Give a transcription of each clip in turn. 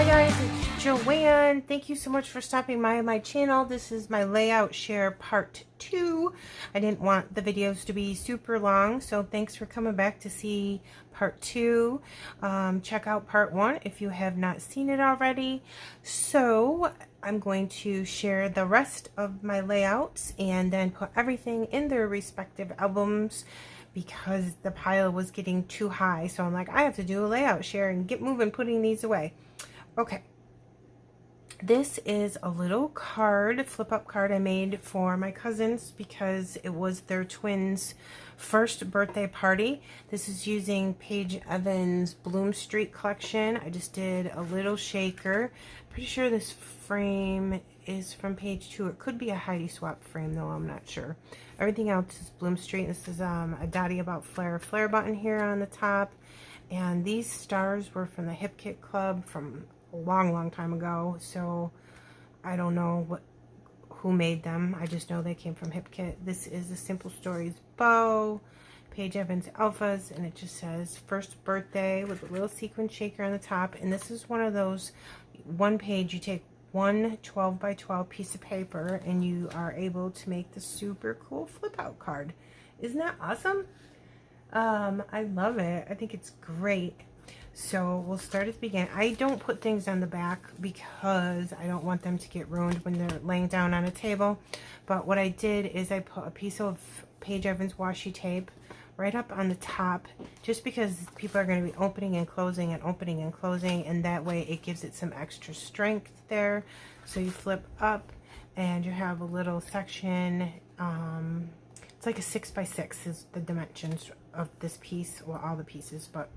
guys, it's Joanne. Thank you so much for stopping by my channel. This is my layout share part 2. I didn't want the videos to be super long, so thanks for coming back to see part 2. Check out part 1 if you have not seen it already. So I'm going to share the rest of my layouts and then put everything in their respective albums, because the pile was getting too high. So I'm like, I have to do a layout share and get moving putting these away. Okay, this is a little card, flip up card I made for my cousins because it was their twins' first birthday party. This is using Paige Evans' Bloom Street collection. I just did a little shaker. Pretty sure this frame is from page 2. It could be a Heidi Swap frame though, I'm not sure. Everything else is Bloom Street. This is a Dottie About Flare button here on the top. And these stars were from the Hip Kit Club from a long time ago, so I don't know who made them. I just know they came from Hip Kit. This is a Simple Stories bow, Paige Evans Alphas, and it just says first birthday with a little sequin shaker on the top. And this is one of those one page, you take one 12 by 12 piece of paper and you are able to make the super cool flip out card. Isn't that awesome? I love it. I think it's great. So we'll start at the beginning. I don't put things on the back because I don't want them to get ruined when they're laying down on a table. But what I did is I put a piece of Paige Evans washi tape right up on the top, just because people are going to be opening and closing and opening and closing, and that way it gives it some extra strength there. So you flip up and you have a little section. It's like a 6 by 6 is the dimensions of this piece, well, all the pieces, but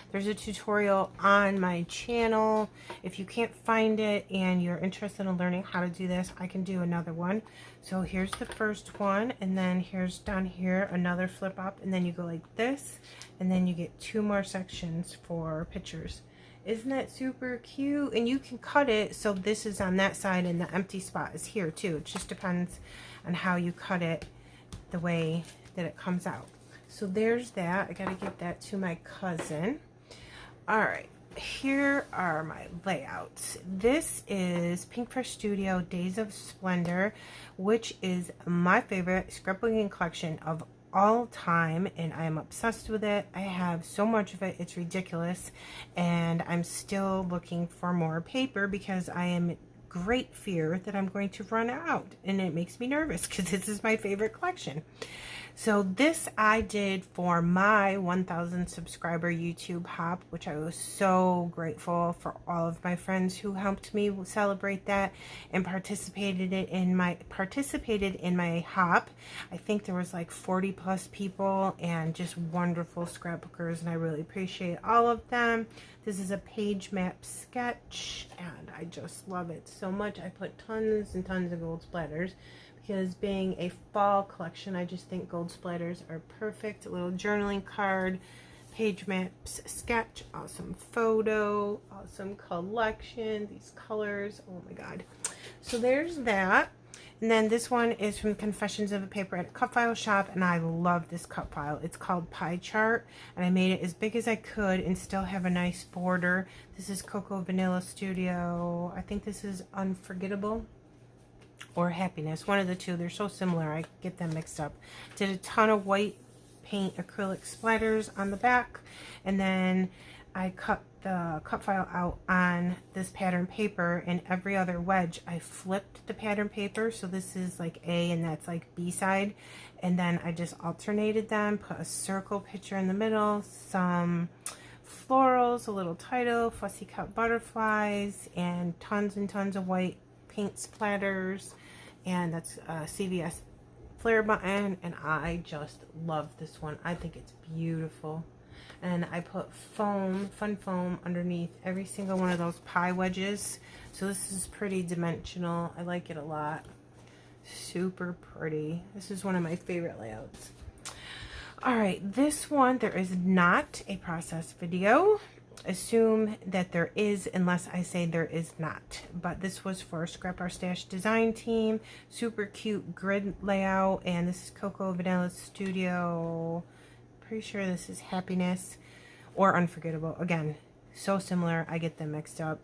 there's a tutorial on my channel. If you can't find it and you're interested in learning how to do this, I can do another one. So here's the first one, and then here's down here another flip up, and then you go like this, and then you get 2 more sections for pictures. Isn't that super cute? And you can cut it so this is on that side and the empty spot is here too. It just depends on how you cut it, the way that it comes out. So there's that. I got to get that to my cousin. All right, here are my layouts. This is Pink Fresh Studio Days of Splendor, which is my favorite scrapbooking collection of all time, and I am obsessed with it. I have so much of it, it's ridiculous, and I'm still looking for more paper because I am in great fear that I'm going to run out, and it makes me nervous because this is my favorite collection. So this I did for my 1,000 subscriber YouTube hop, which I was so grateful for all of my friends who helped me celebrate that and participated in my hop. I think there was like 40 plus people and just wonderful scrapbookers, and I really appreciate all of them. This is a page map sketch and I just love it so much. I put tons and tons of gold splatters because being a fall collection, I just think gold splatters are perfect. A little journaling card, page maps sketch, awesome photo, awesome collection, these colors, oh my god. So there's that. And then this one is from Confessions of a Paper at a Cut File Shop, and I love this cut file. It's called Pie Chart, and I made it as big as I could and still have a nice border. This is Cocoa Vanilla Studio. I think this is Unforgettable or Happiness, one of the two. They're so similar, I get them mixed up. Did a ton of white paint acrylic splatters on the back, and then I cut the cut file out on this pattern paper, and every other wedge I flipped the pattern paper, so this is like A and that's like B side, and then I just alternated them, put a circle picture in the middle, some florals, a little title, fussy cut butterflies, and tons of white paint splatters, and that's a CVS flare button, and I just love this one. I think it's beautiful. And I put foam, fun foam underneath every single one of those pie wedges. So this is pretty dimensional. I like it a lot. Super pretty. This is one of my favorite layouts. All right, this one, there is not a process video. Assume that there is unless I say there is not. But this was for Scrap Our Stash design team. Super cute grid layout. And this is Cocoa Vanilla Studio. Pretty sure this is Happiness or Unforgettable. Again, so similar, I get them mixed up.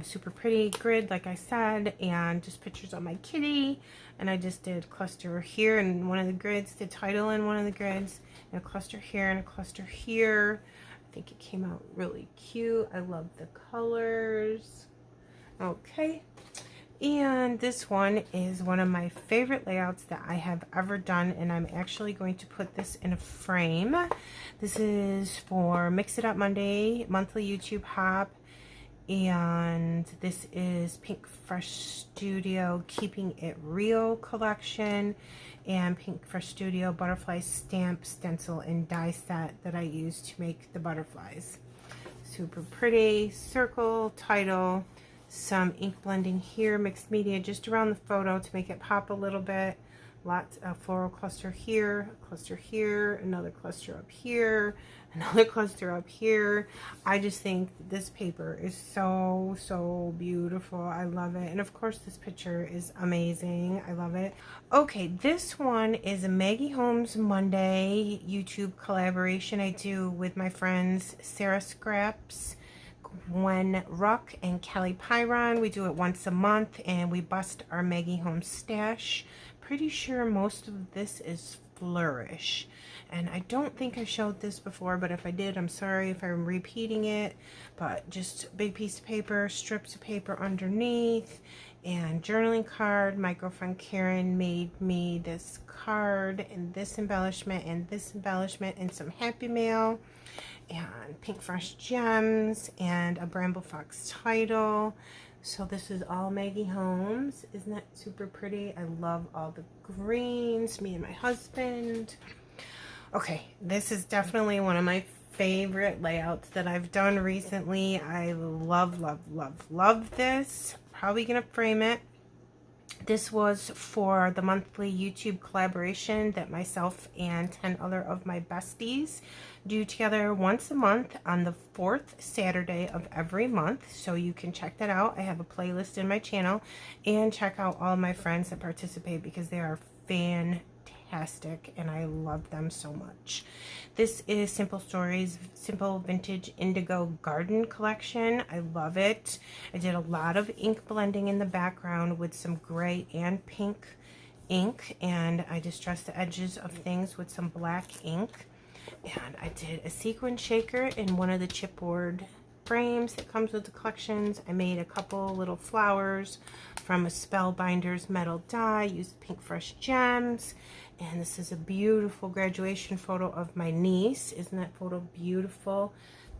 Super pretty grid, like I said, and just pictures of my kitty. And I just did cluster here in one of the grids, the title in one of the grids, and a cluster here and a cluster here. I think it came out really cute. I love the colors. Okay. And this one is one of my favorite layouts that I have ever done, and I'm actually going to put this in a frame. This is for Mix It Up Monday monthly YouTube hop, and this is Pink Fresh Studio Keeping It Real collection and Pink Fresh Studio butterfly stamp, stencil, and die set that I use to make the butterflies. Super pretty circle title. Some ink blending here, mixed media just around the photo to make it pop a little bit. Lots of floral cluster here, another cluster up here, another cluster up here. I just think this paper is so beautiful. I love it. And of course this picture is amazing. I love it. Okay, this one is a Maggie Holmes Monday YouTube collaboration I do with my friends Sarah Scraps, Gwen Ruck, and Kelly Pyron. We do it once a month and we bust our Maggie Holmes stash. Pretty sure most of this is Flourish, and I don't think I showed this before, but if I did, I'm sorry if I'm repeating it. But just a big piece of paper, strips of paper underneath, and journaling card. My girlfriend Karen made me this card and this embellishment and some happy mail and Pink Fresh Gems and a Bramble Fox title. So this is all Maggie Holmes. Isn't that super pretty? I love all the greens, me and my husband. Okay, this is definitely one of my favorite layouts that I've done recently. I love this. Probably gonna frame it. This was for the monthly YouTube collaboration that myself and 10 other of my besties do together once a month on the 4th Saturday of every month. So you can check that out. I have a playlist in my channel, and check out all my friends that participate because they are fantastic and I love them so much. This is Simple Stories Simple Vintage Indigo Garden Collection. I love it. I did a lot of ink blending in the background with some gray and pink ink, and I distressed the edges of things with some black ink. And I did a sequin shaker in one of the chipboard frames that comes with the collections. I made a couple little flowers from a Spellbinders metal die, used Pink Fresh Gems, and this is a beautiful graduation photo of my niece. Isn't that photo beautiful?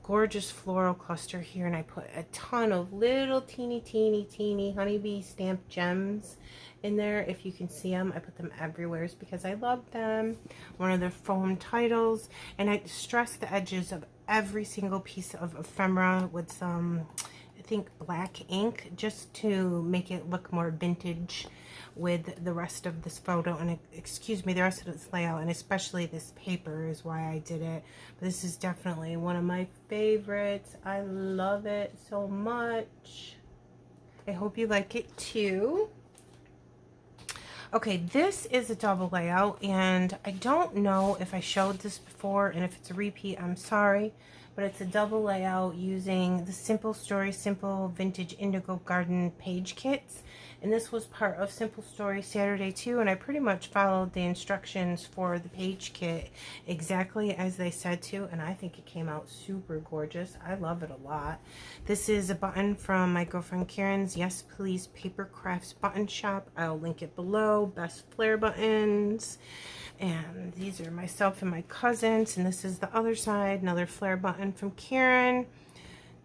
Gorgeous floral cluster here, and I put a ton of little teeny honeybee stamped gems in there. If you can see them, I put them everywhere because I love them. One of their foam titles, and I distressed the edges of every single piece of ephemera with some, I think, black ink, just to make it look more vintage with the rest of this photo, and excuse me, the rest of this layout, and especially this paper is why I did it. But this is definitely one of my favorites. I love it so much. I hope you like it too. Okay, this is a double layout, and I don't know if I showed this before, and if it's a repeat, I'm sorry, but it's a double layout using the Simple Story Simple Vintage Indigo Garden page kits, and this was part of Simple Story Saturday too, and I pretty much followed the instructions for the page kit exactly as they said to, and I think it came out super gorgeous. I love it a lot. This is a button from my girlfriend Karen's Yes Please Paper Crafts button shop. I'll link it below. Best flare buttons. And these are myself and my cousins, and this is the other side, another flare button from Karen.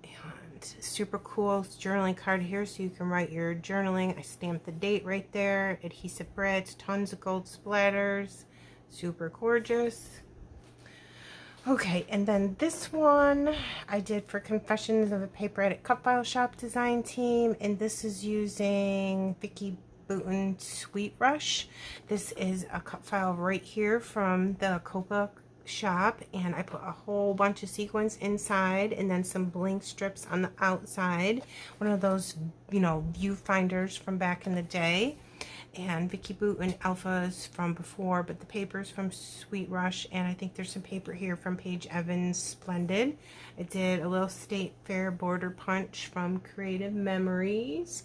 And super cool journaling card here so you can write your journaling. I stamped the date right there. Adhesive breads, tons of gold splatters. Super gorgeous. Okay, and then this one I did for Confessions of a Paper Edit Cut File Shop design team, and this is using Vicky Booten Sweet Rush. This is a cut file right here from the Copa shop, and I put a whole bunch of sequins inside and then some bling strips on the outside, one of those, you know, viewfinders from back in the day. and Vicky Boot and Alphas from before, but the paper's from Sweet Rush, and I think there's some paper here from Paige Evans Splendid. I did a little State Fair border punch from Creative Memories,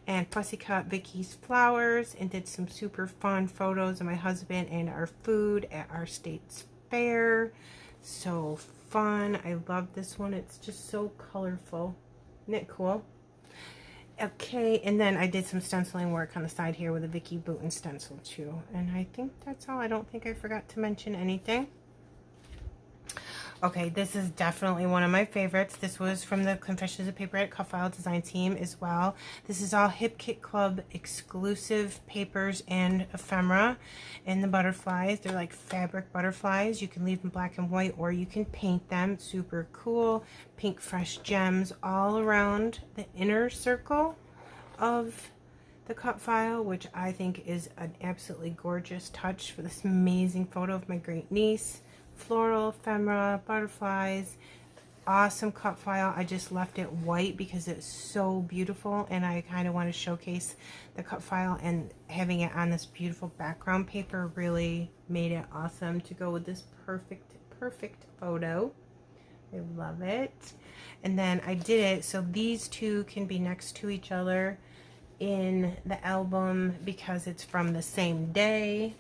and fussy cut Vicky's flowers, and did some super fun photos of my husband and our food at our state's fair. So fun. I love this one. It's just so colorful. Isn't it cool? Okay, and then I did some stenciling work on the side here with a Vicky Booten stencil too. And I think that's all. I don't think I forgot to mention anything. Okay, this is definitely one of my favorites. This was from the Confessions of Paper Edit Cut File design team as well. This is all Hip Kit Club exclusive papers and ephemera. And the butterflies, they're like fabric butterflies. You can leave them black and white or you can paint them. Super cool. Pink fresh gems all around the inner circle of the cut file, which I think is an absolutely gorgeous touch for this amazing photo of my great niece. Floral, ephemera, butterflies, awesome cut file. I just left it white because it's so beautiful, and I kind of want to showcase the cut file, and having it on this beautiful background paper really made it awesome to go with this perfect photo. I love it. And then I did it so these two can be next to each other in the album because it's from the same day.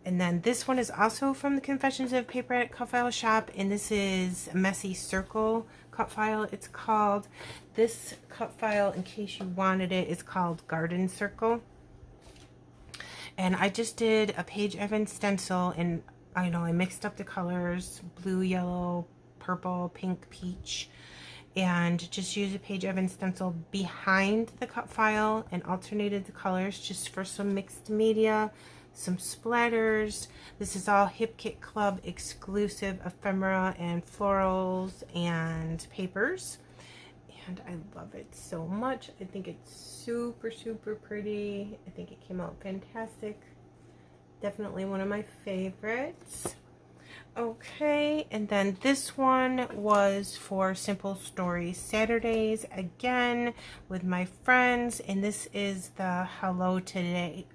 And then this one is also from the Confessions of Paper Edit Cut File shop, and this is a Messy Circle cut file. It's called, this cut file, in case you wanted it, is called Garden Circle. And I just did a Paige Evans stencil, and I know I mixed up the colors, blue, yellow, purple, pink, peach, and just used a Paige Evans stencil behind the cut file and alternated the colors just for some mixed media, some splatters. This is all Hip Kit Club exclusive ephemera and florals and papers, and I love it so much. I think it's super pretty. I think it came out fantastic. Definitely one of my favorites. Okay, and then this one was for Simple Stories Saturdays again with my friends, and this is the Hello Today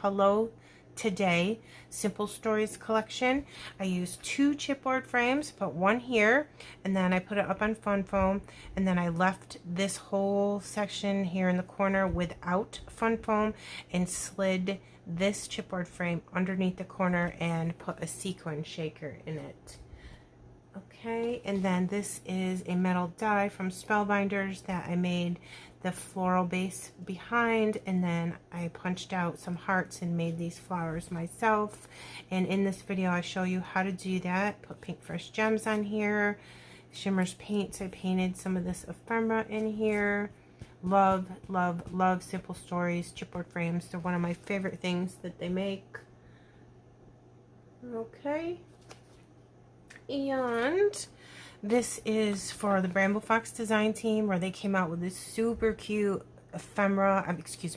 Hello Today Simple Stories collection. I used 2 chipboard frames, put one here, and then I put it up on fun foam, and then I left this whole section here in the corner without fun foam and slid this chipboard frame underneath the corner and put a sequin shaker in it. Okay, and then this is a metal die from Spellbinders that I made the floral base behind, and then I punched out some hearts and made these flowers myself. And in this video I show you how to do that. Put pink fresh gems on here, Shimmers paints. I painted some of this ephemera in here. Love Simple Stories chipboard frames. They're one of my favorite things that they make. Okay, and this is for the Bramble Fox design team, where they came out with this super cute ephemera,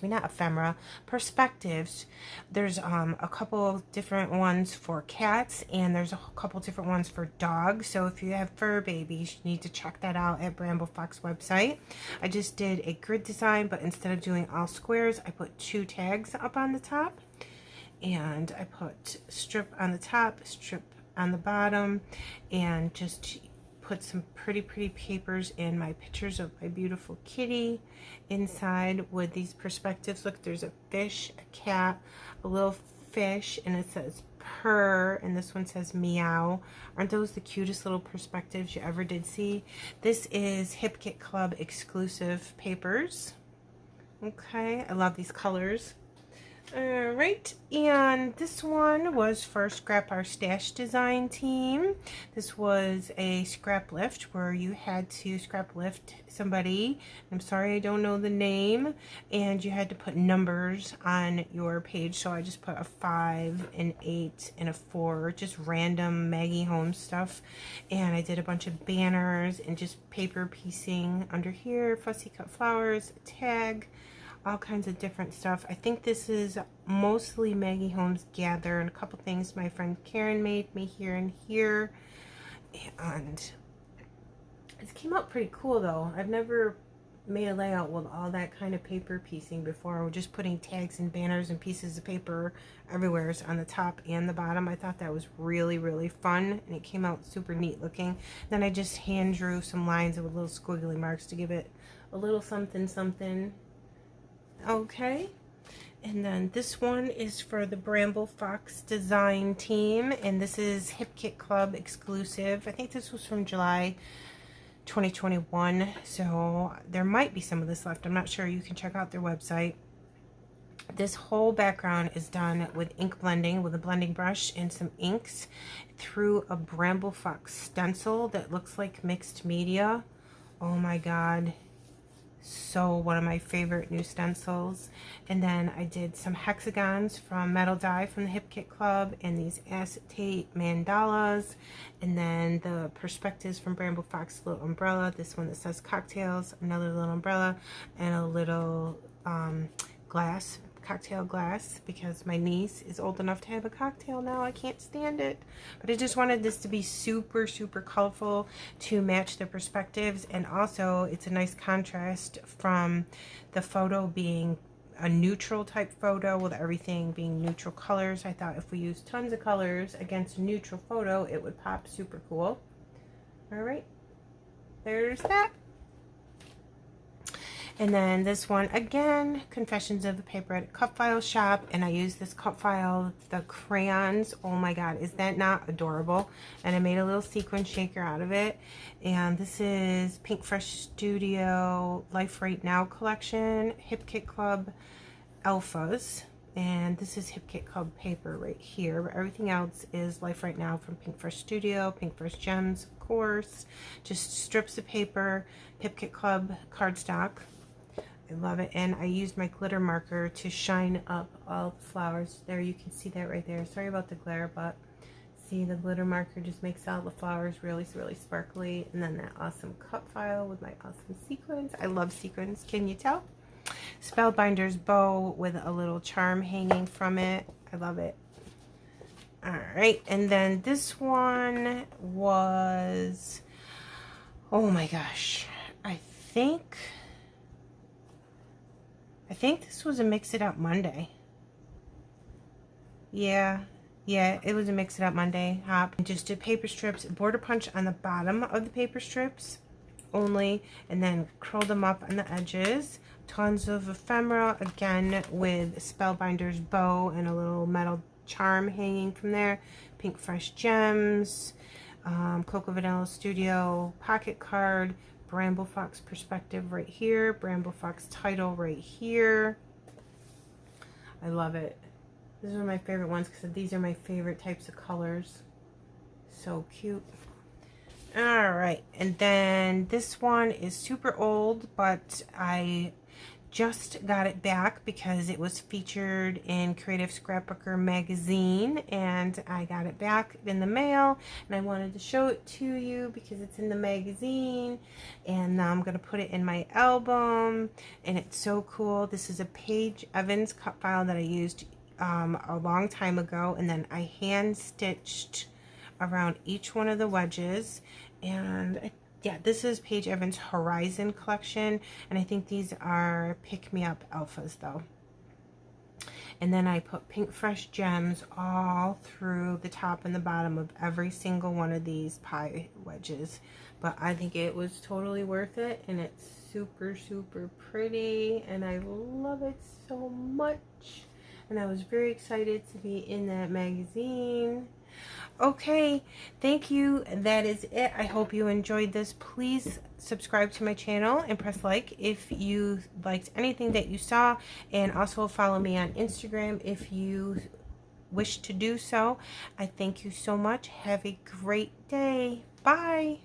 not ephemera, perspectives. There's a couple of different ones for cats, and there's a couple different ones for dogs. So if you have fur babies, you need to check that out at Bramble Fox website. I just did a grid design, but instead of doing all squares, I put 2 tags up on the top, and I put strip on the top, strip on the bottom, and just put some pretty papers and my pictures of my beautiful kitty inside with these perspectives. Look, there's a fish, a cat, a little fish, and it says purr, and this one says meow. Aren't those the cutest little perspectives you ever did see? This is Hip Kit Club exclusive papers. Okay, I love these colors. Alright, and this one was for Scrap Our Stash design team. This was a scrap lift where you had to scrap lift somebody. I'm sorry I don't know the name, and you had to put numbers on your page. So I just put a 5, an 8, and a 4, just random Maggie Holmes stuff. And I did a bunch of banners and just paper piecing under here, fussy cut flowers, a tag, all kinds of different stuff. I think this is mostly Maggie Holmes Gather, and a couple things my friend Karen made me here and here. And it came out pretty cool though. I've never made a layout with all that kind of paper piecing before. We're just putting tags and banners and pieces of paper everywhere on the top and the bottom. I thought that was really, really fun, and it came out super neat looking. Then I just hand drew some lines with little squiggly marks to give it a little something something. Okay. And then this one is for the Bramble Fox design team, and this is Hip Kit Club exclusive. I think this was from July 2021, so there might be some of this left. I'm not sure. You can check out their website. This whole background is done with ink blending with a blending brush and some inks through a Bramble Fox stencil that looks like mixed media. Oh my god. So one of my favorite new stencils. And then I did some hexagons from Metal Die from the Hip Kit Club, and these acetate mandalas, and then the perspectives from Bramble Fox little umbrella, this one that says cocktails, another little umbrella, and a little glass, cocktail glass, because my niece is old enough to have a cocktail now. I can't stand it, but I just wanted this to be super, super colorful to match the perspectives, and also it's a nice contrast from the photo being a neutral type photo with everything being neutral colors. I thought if we used tons of colors against a neutral photo, it would pop super cool. All right, there's that. And then this one, again, Confessions of the Paperette Cut File Shop. And I use this cut file, the crayons. Oh my god, is that not adorable? And I made a little sequin shaker out of it. And this is Pink Fresh Studio Life Right Now collection, Hip Kit Club Alphas. And this is Hip Kit Club paper right here. But everything else is Life Right Now from Pink Fresh Studio, Pink Fresh Gems, of course. Just strips of paper, Hip Kit Club cardstock. I love it. And I used my glitter marker to shine up all the flowers. There, you can see that right there. Sorry about the glare, but see, the glitter marker just makes all the flowers really, really sparkly. And then that awesome cut file with my awesome sequins. I love sequins. Can you tell? Spellbinder's bow with a little charm hanging from it. I love it. All right. And then this one was, oh my gosh, I think this was a Mix It Up Monday. Yeah, it was a Mix It Up Monday hop. Just did paper strips, border punch on the bottom of the paper strips only, and then curl them up on the edges. Tons of ephemera, again with Spellbinder's bow and a little metal charm hanging from there. Pink Fresh Gems, Cocoa Vanilla Studio pocket card, Bramble Fox perspective right here, Bramble Fox title right here. I love it. These are my favorite ones because these are my favorite types of colors. So cute. All right, and then this one is super old, but I just got it back because it was featured in Creative Scrapbooker magazine, and I got it back in the mail, and I wanted to show it to you because it's in the magazine, and now I'm going to put it in my album, and it's so cool. This is a Paige Evans cut file that I used a long time ago, and then I hand stitched around each one of the wedges. And yeah, this is Paige Evans Horizon collection, and I think these are Pick Me Up Alphas though. And then I put Pink Fresh Gems all through the top and the bottom of every single one of these pie wedges. But I think it was totally worth it, and it's super, super pretty, and I love it so much. And I was very excited to be in that magazine. Okay, thank you. That is it. I hope you enjoyed this. Please subscribe to my channel and press like if you liked anything that you saw, and also follow me on Instagram if you wish to do so. I thank you so much. Have a great day. Bye.